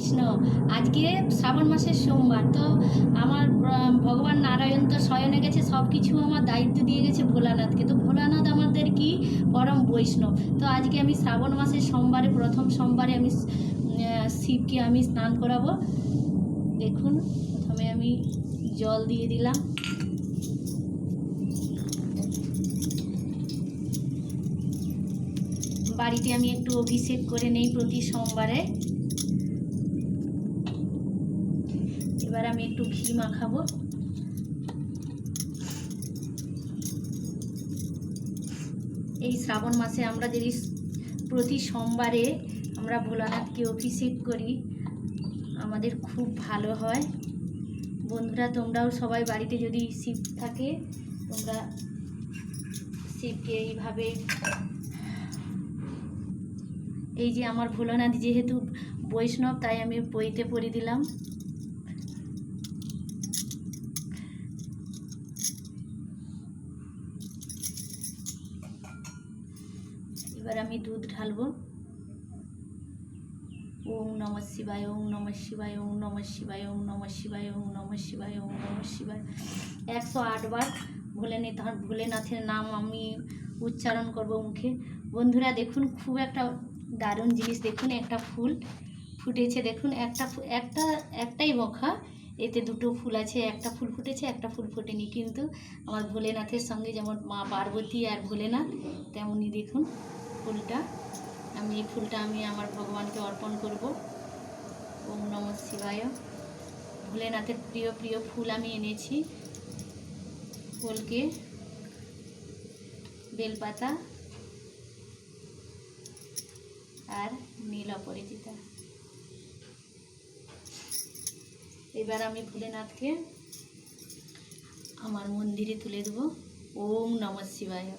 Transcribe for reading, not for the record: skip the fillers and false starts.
বৈষ্ণব। আজকে শ্রাবণ মাসের সোমবার, তো আমার ভগবান নারায়ণ তো শয়নে গেছে, সব কিছু আমার দায়িত্ব দিয়ে গেছে ভোলানাথকে। তো ভোলানাথ আমাদের কি পরম বৈষ্ণব। তো আজকে আমি শ্রাবণ মাসের সোমবারে, প্রথম সোমবারে আমি শিবকে আমি স্নান করাবো। দেখুন, প্রথমে আমি জল দিয়ে দিলাম। বাড়িতে আমি একটু অভিষেক করে নেই প্রতি সোমবারে। এবার আমি একটু ঘি মাখাবো। এই শ্রাবণ মাসে আমরা যদি প্রতি সোমবারে আমরা ভোলানাথকে অভিষেক করি, আমাদের খুব ভালো হয়। বন্ধুরা, তোমরাও সবাই বাড়িতে যদি শিব থাকে, তোমরা শিবকে এইভাবে, এই যে আমার ভোলানাথ যেহেতু বৈষ্ণব, তাই আমি পইতে পরিয়ে দিলাম। এবার আমি দুধ ঢালবো। ওম নমঃ শিবায়, ওম নমঃ শিবায়, ওম নমঃ শিবায়, ওম নমঃ শিবায়, ওম নমঃ শিবায়, ওম নমঃ শিবায় 108 বার ভোলেনাথের নাম আমি উচ্চারণ করব মুখে। বন্ধুরা দেখুন, খুব একটা দারুণ জিনিস। দেখুন, একটা ফুল ফুটেছে। দেখুন, একটাই বখা, এতে দুটো ফুল আছে। একটা ফুল ফুটেছে, একটা ফুল ফোটেনি। কিন্তু আমার ভোলেনাথের সঙ্গে যেমন মা পার্বতী আর ভোলেনাথ, তেমনই দেখুন ফুলটা। এই ফুলটা আমি আমার ভগবানকে অর্পণ করব। ওম নমঃ শিবায়। ভোলেনাথের প্রিয় প্রিয় ফুল আমি এনেছি। ফুলকে বেলপাতা আর নীল অপরাজিতা। এবার আমি ভোলেনাথকে আমার মন্দিরে তুলে দেব। ওম নমঃ শিবায়।